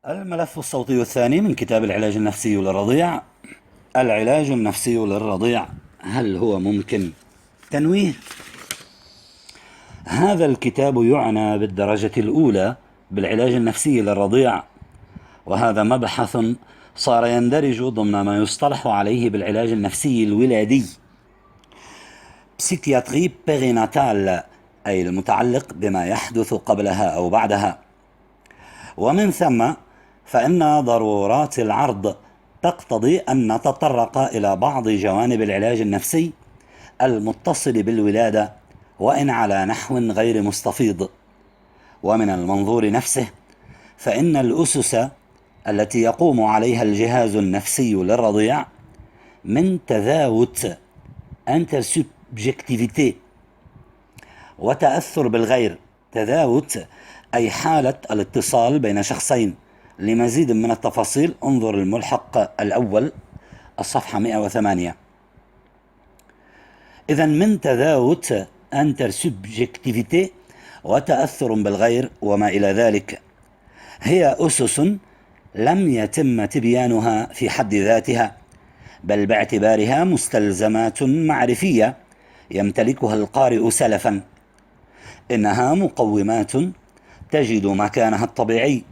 الملف الصوتي الثاني من كتاب العلاج النفسي للرضيع. العلاج النفسي للرضيع، هل هو ممكن؟ تنويه: هذا الكتاب يعنى بالدرجة الأولى بالعلاج النفسي للرضيع، وهذا مبحث صار يندرج ضمن ما يصطلح عليه بالعلاج النفسي الولادي، بسيكياتري بيريناتال، أي المتعلق بما يحدث قبلها أو بعدها. ومن ثم فإن ضرورات العرض تقتضي أن نتطرق إلى بعض جوانب العلاج النفسي المتصل بالولادة، وإن على نحو غير مستفيض. ومن المنظور نفسه فإن الأسس التي يقوم عليها الجهاز النفسي للرضيع من تذاوت انترسبجكتيفيتي وتأثر بالغير. تذاوت أي حالة الاتصال بين شخصين. لمزيد من التفاصيل انظر الملحق الأول الصفحة 108. إذن من تذاوت انترسبجكتيفيتي وتأثر بالغير وما إلى ذلك، هي أسس لم يتم تبيانها في حد ذاتها، بل باعتبارها مستلزمات معرفية يمتلكها القارئ سلفا. إنها مقومات تجد مكانها الطبيعي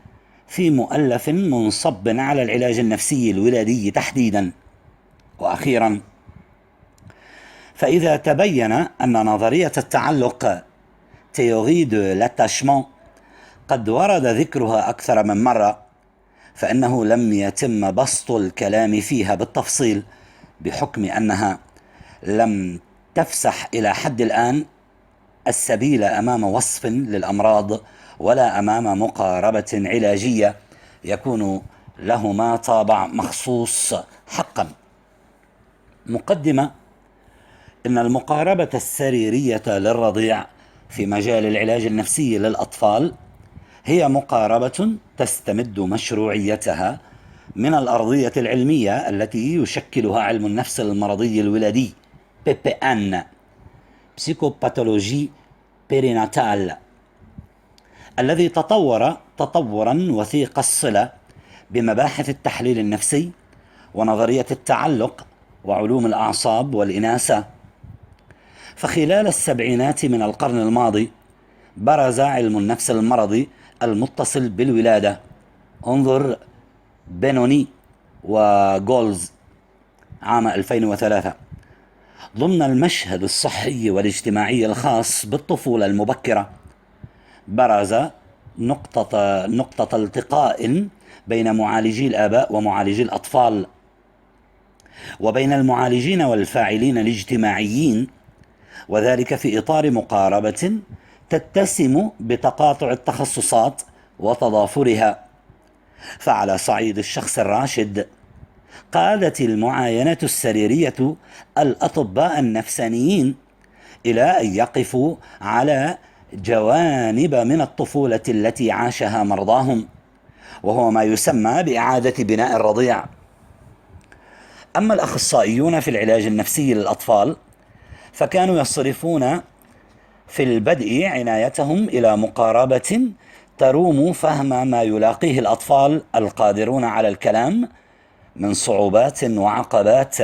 في مؤلف منصب على العلاج النفسي الولادي تحديدا. وأخيرا، فإذا تبين أن نظرية التعلق تيوري دو لاتاشمون قد ورد ذكرها أكثر من مرة، فإنه لم يتم بسط الكلام فيها بالتفصيل، بحكم أنها لم تفسح إلى حد الآن السبيل أمام وصف للأمراض، ولا أمام مقاربة علاجية يكون لهما طابع مخصوص حقا. مقدمة: إن المقاربة السريرية للرضيع في مجال العلاج النفسي للأطفال هي مقاربة تستمد مشروعيتها من الأرضية العلمية التي يشكلها علم النفس المرضي الولادي PPN بسيكوباثولوجي بيريناتال، الذي تطور تطورا وثيق الصلة بمباحث التحليل النفسي ونظرية التعلق وعلوم الأعصاب والإناثة. فخلال السبعينات من القرن الماضي برز علم النفس المرضي المتصل بالولادة، انظر بينوني وجولز عام 2003، ضمن المشهد الصحي والاجتماعي الخاص بالطفولة المبكرة. برز نقطة التقاء بين معالجي الآباء ومعالجي الأطفال، وبين المعالجين والفاعلين الاجتماعيين، وذلك في إطار مقاربة تتسم بتقاطع التخصصات وتضافرها. فعلى صعيد الشخص الراشد، قادت المعاينة السريرية الأطباء النفسانيين إلى أن يقفوا على جوانب من الطفولة التي عاشها مرضاهم، وهو ما يسمى بإعادة بناء الرضيع. أما الأخصائيون في العلاج النفسي للأطفال فكانوا يصرفون في البدء عنايتهم إلى مقاربة تروم فهم ما يلاقيه الأطفال القادرون على الكلام من صعوبات وعقبات،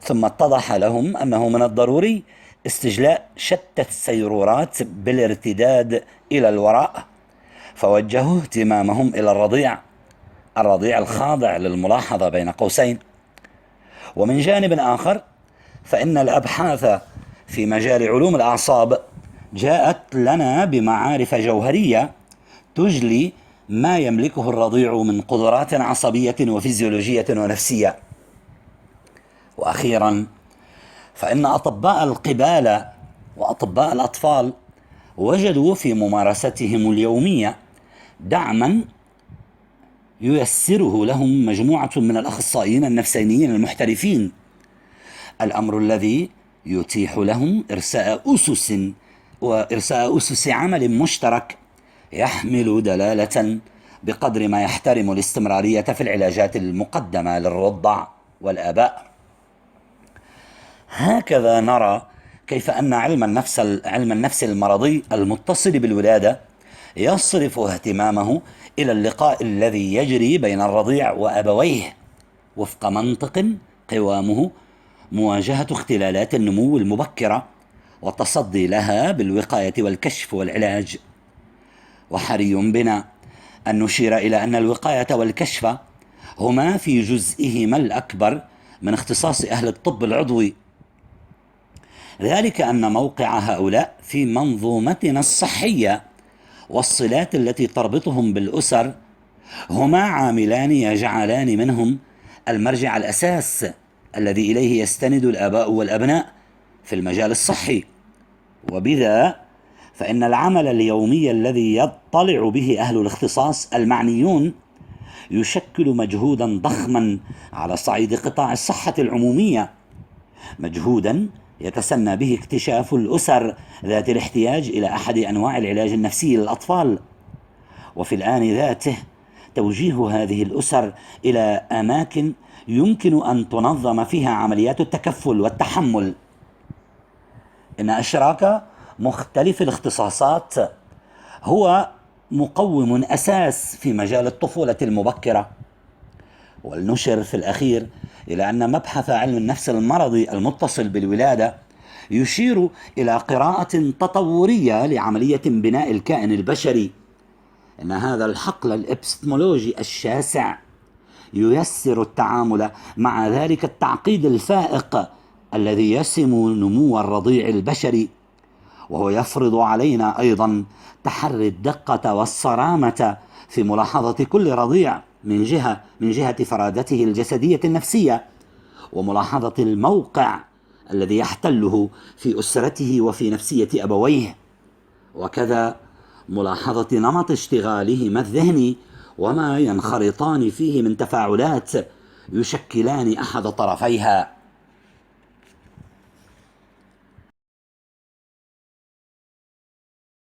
ثم اتضح لهم أنه من الضروري استجلاء شتى السيرورات بالارتداد إلى الوراء، فوجهوا اهتمامهم إلى الرضيع الخاضع للملاحظة بين قوسين. ومن جانب آخر، فإن الأبحاث في مجال علوم الأعصاب جاءت لنا بمعارف جوهرية تجلي ما يملكه الرضيع من قدرات عصبية وفيزيولوجية ونفسية. وأخيرا، فإن أطباء القبالة وأطباء الأطفال وجدوا في ممارستهم اليومية دعما ييسره لهم مجموعة من الأخصائيين النفسانيين المحترفين، الأمر الذي يتيح لهم إرساء أسس عمل مشترك يحمل دلالة بقدر ما يحترم الاستمرارية في العلاجات المقدمة للرضع والآباء. هكذا نرى كيف أن علم النفس المرضي المتصل بالولادة يصرف اهتمامه إلى اللقاء الذي يجري بين الرضيع وأبويه وفق منطق قوامه مواجهة اختلالات النمو المبكرة والتصدي لها بالوقاية والكشف والعلاج. وحري بنا أن نشير إلى أن الوقاية والكشف هما في جزئهما الأكبر من اختصاص أهل الطب العضوي، ذلك أن موقع هؤلاء في منظومتنا الصحية والصلات التي تربطهم بالأسر هما عاملان يجعلان منهم المرجع الأساس الذي إليه يستند الآباء والأبناء في المجال الصحي. وبذا فإن العمل اليومي الذي يطلع به أهل الاختصاص المعنيون يشكل مجهودا ضخما على صعيد قطاع الصحة العمومية، مجهودا يتسنى به اكتشاف الأسر ذات الاحتياج إلى أحد أنواع العلاج النفسي للأطفال، وفي الآن ذاته توجيه هذه الأسر إلى أماكن يمكن أن تنظم فيها عمليات التكفل والتحمل. إن إشراك مختلف الاختصاصات هو مقوم أساس في مجال الطفولة المبكرة. ولنشر في الأخير إلى أن مبحث علم النفس المرضي المتصل بالولادة يشير إلى قراءة تطورية لعملية بناء الكائن البشري. إن هذا الحقل الإبستمولوجي الشاسع ييسر التعامل مع ذلك التعقيد الفائق الذي يسم نمو الرضيع البشري، وهو يفرض علينا أيضا تحري الدقة والصرامة في ملاحظة كل رضيع من جهة فرادته الجسدية النفسية، وملاحظة الموقع الذي يحتله في أسرته وفي نفسية أبويه، وكذا ملاحظة نمط اشتغالهما الذهني وما ينخرطان فيه من تفاعلات يشكلان أحد طرفيها.